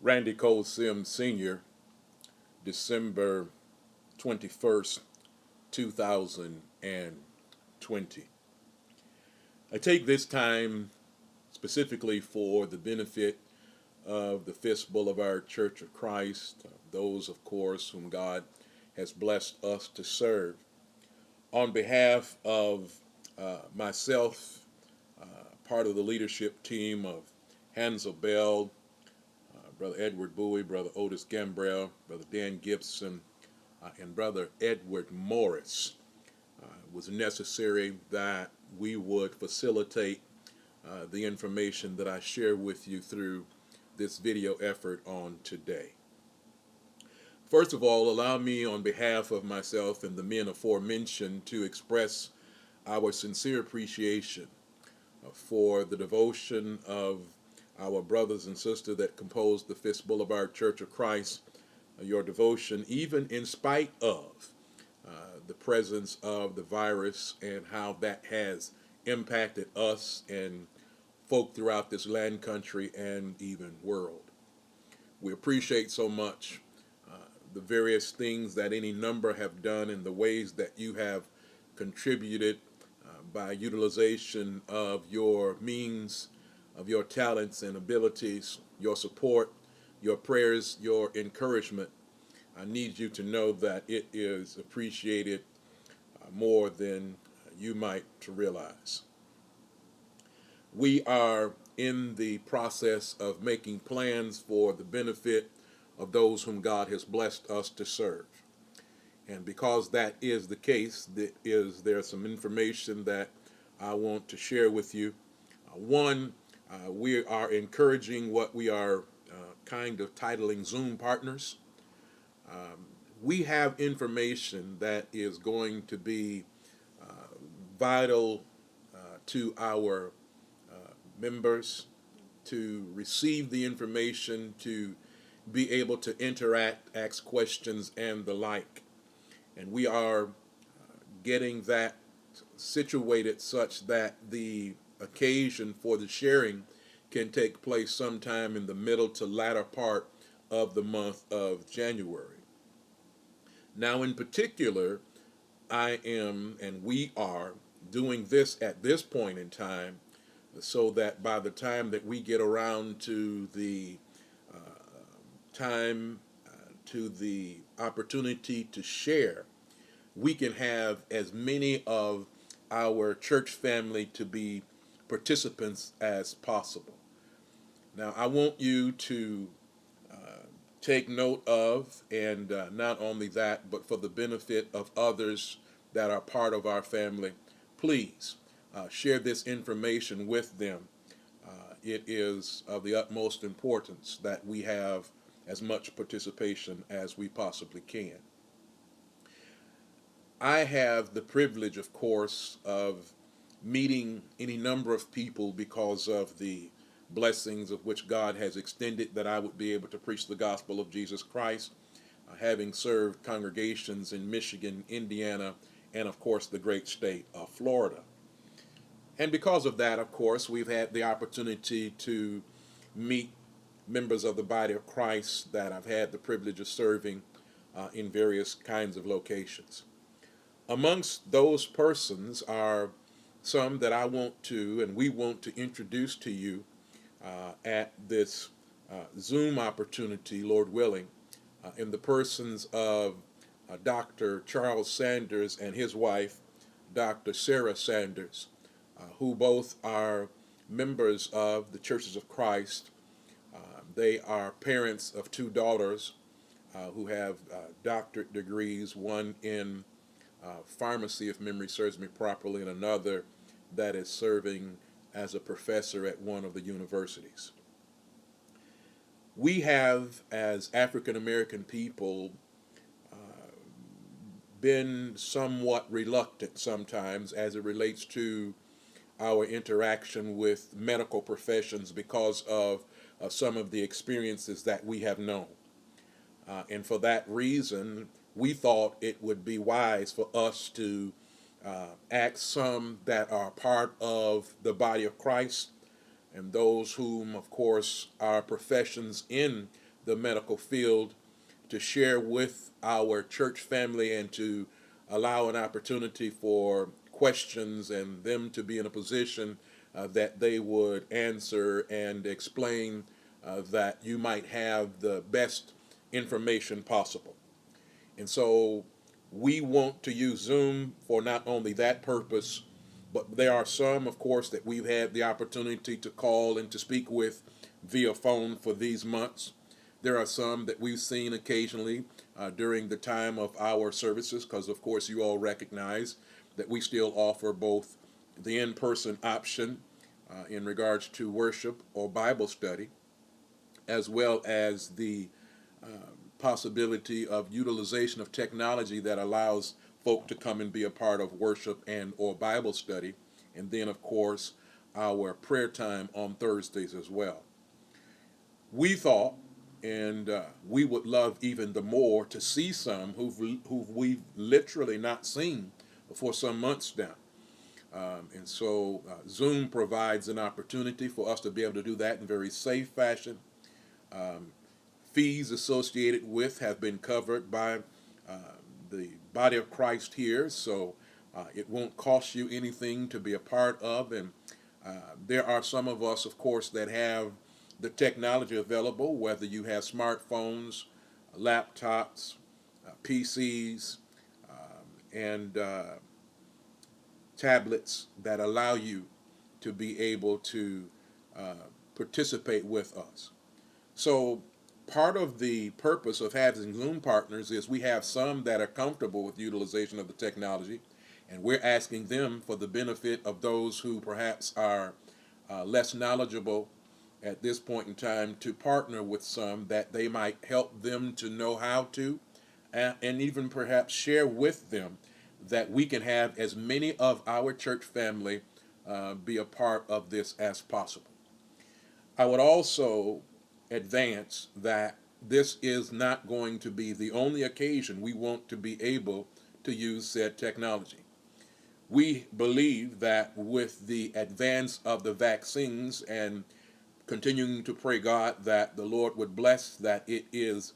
Randy Cole Sims Sr., December 21st, 2020. I take this time specifically for the benefit of the Fiske Blvd Church of Christ, those, of course, whom God has blessed us to serve. On behalf of myself, part of the leadership team of Hansel Bell, Brother Edward Bowie, Brother Otis Gambrell, Brother Dan Gibson, and Brother Edward Morris, it was necessary that we would facilitate the information that I share with you through this video effort on today. First of all, allow me on behalf of myself and the men aforementioned to express our sincere appreciation for the devotion of our brothers and sisters that compose the Fiske Blvd Church of Christ, your devotion even in spite of the presence of the virus and how that has impacted us and folk throughout this land, country, and even world. We appreciate so much the various things that any number have done and the ways that you have contributed by utilization of your means, of your talents and abilities, your support, your prayers, your encouragement. I need you to know that it is appreciated more than you might realize. We are in the process of making plans for the benefit of those whom God has blessed us to serve. And because that is the case, there's some information that I want to share with you. One, we are encouraging what we are kind of titling Zoom partners. We have information that is going to be vital to our members to receive the information, to be able to interact, ask questions, and the like. And we are getting that situated such that the occasion for the sharing can take place sometime in the middle to latter part of the month of January. Now, in particular, I am and we are doing this at this point in time so that by the time that we get around to the time to the opportunity to share, we can have as many of our church family to be participants as possible. Now, I want you to take note of, and not only that, but for the benefit of others that are part of our family, please share this information with them. It is of the utmost importance that we have as much participation as we possibly can. I have the privilege, of course, of meeting any number of people because of the blessings of which God has extended that I would be able to preach the gospel of Jesus Christ, having served congregations in Michigan, Indiana, and of course the great state of Florida. And because of that, of course, we've had the opportunity to meet members of the body of Christ that I've had the privilege of serving in various kinds of locations. Amongst those persons are some that I want to and we want to introduce to you at this Zoom opportunity, Lord willing, in the persons of Dr. Charles Sanders and his wife, Dr. Sarah Sanders, who both are members of the Churches of Christ. They are parents of two daughters who have doctorate degrees, one in pharmacy, if memory serves me properly, and another that is serving as a professor at one of the universities. We have, as African American people, been somewhat reluctant sometimes as it relates to our interaction with medical professions because of some of the experiences that we have known. And for that reason, we thought it would be wise for us to ask some that are part of the body of Christ and those whom, of course, are professions in the medical field to share with our church family and to allow an opportunity for questions and them to be in a position that they would answer and explain that you might have the best information possible. And so we want to use Zoom for not only that purpose, but there are some, of course, that we've had the opportunity to call and to speak with via phone for these months. There are some that we've seen occasionally during the time of our services, because, of course, you all recognize that we still offer both the in-person option in regards to worship or Bible study, as well as the possibility of utilization of technology that allows folk to come and be a part of worship and or Bible study, and then of course our prayer time on Thursdays as well. We thought, and we would love even the more to see some who we've literally not seen for some months now. And so Zoom provides an opportunity for us to be able to do that in very safe fashion. Fees associated with have been covered by the body of Christ here, so it won't cost you anything to be a part of. And there are some of us, of course, that have the technology available, whether you have smartphones, laptops, PCs, and tablets that allow you to be able to participate with us. So part of the purpose of having Zoom partners is we have some that are comfortable with utilization of the technology, and we're asking them for the benefit of those who perhaps are less knowledgeable at this point in time to partner with some that they might help them to know how to, and even perhaps share with them that we can have as many of our church family be a part of this as possible. I would also advance that this is not going to be the only occasion we want to be able to use said technology. We believe that with the advance of the vaccines and continuing to pray God that the Lord would bless that it is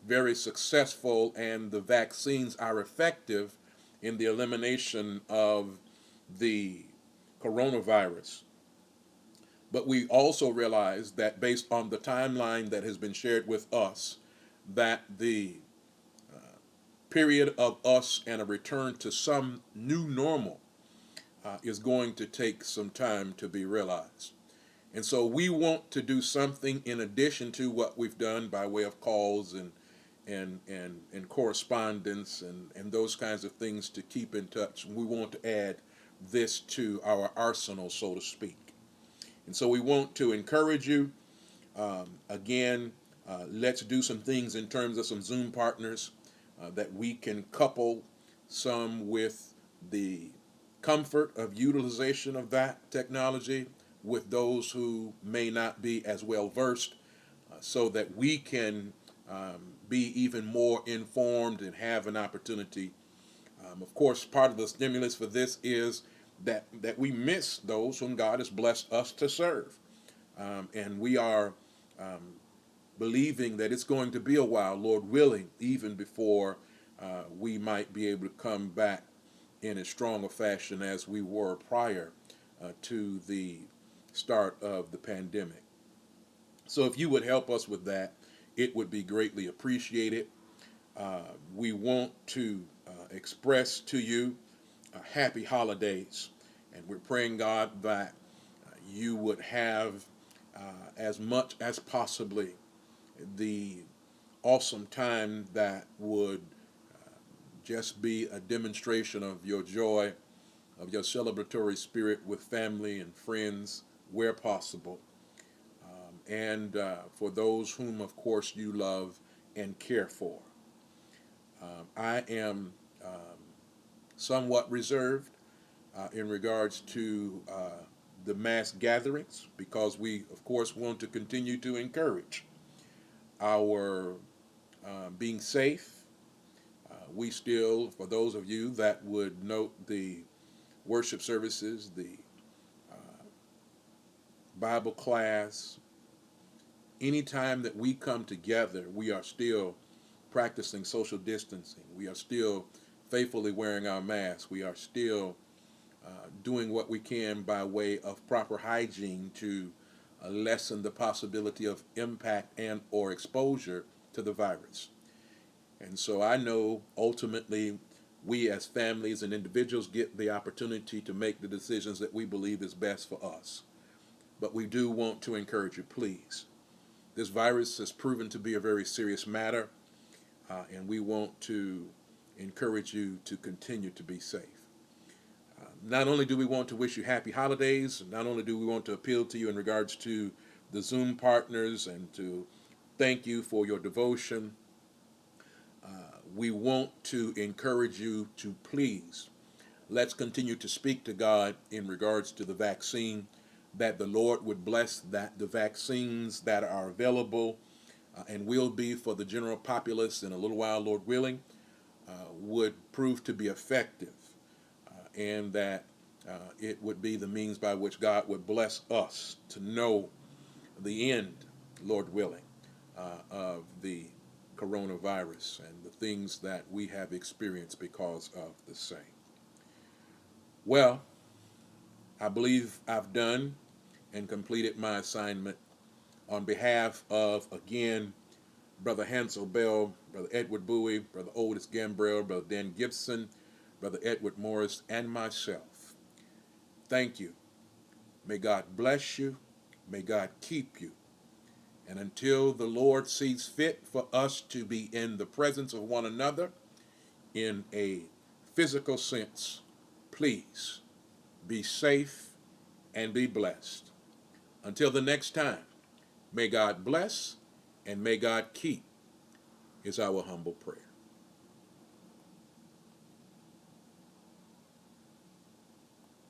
very successful and the vaccines are effective in the elimination of the coronavirus. But we also realize that based on the timeline that has been shared with us, that the period of us and a return to some new normal is going to take some time to be realized. And so we want to do something in addition to what we've done by way of calls and correspondence and those kinds of things to keep in touch. We want to add this to our arsenal, so to speak. And so we want to encourage you, again, let's do some things in terms of some Zoom partners that we can couple some with the comfort of utilization of that technology with those who may not be as well versed, so that we can be even more informed and have an opportunity. Of course, part of the stimulus for this is that we miss those whom God has blessed us to serve. And we are believing that it's going to be a while, Lord willing, even before we might be able to come back in as strong a fashion as we were prior to the start of the pandemic. So if you would help us with that, it would be greatly appreciated. We want to express to you happy holidays, and we're praying God that you would have as much as possibly the awesome time that would just be a demonstration of your joy, of your celebratory spirit with family and friends where possible, and for those whom, of course, you love and care for. I am somewhat reserved in regards to the mass gatherings because we, of course, want to continue to encourage our being safe. We still, for those of you that would note the worship services, the Bible class, anytime that we come together, we are still practicing social distancing. We are still faithfully wearing our masks. We are still doing what we can by way of proper hygiene to lessen the possibility of impact and or exposure to the virus. And so I know ultimately we as families and individuals get the opportunity to make the decisions that we believe is best for us. But we do want to encourage you, please. This virus has proven to be a very serious matter, and we want to encourage you to continue to be safe. Not only do we want to wish you happy holidays, not only do we want to appeal to you in regards to the Zoom partners and to thank you for your devotion, we want to encourage you to please, let's continue to speak to God in regards to the vaccine, that the Lord would bless that the vaccines that are available and will be for the general populace in a little while, Lord willing, would prove to be effective, and that it would be the means by which God would bless us to know the end, Lord willing, of the coronavirus and the things that we have experienced because of the same. Well, I believe I've done and completed my assignment on behalf of, again, Brother Hansel Bell, Brother Edward Bowie, Brother Otis Gambrell, Brother Dan Gibson, Brother Edward Morris, and myself. Thank you. May God bless you. May God keep you. And until the Lord sees fit for us to be in the presence of one another in a physical sense, please be safe and be blessed. Until the next time, may God bless and may God keep is our humble prayer.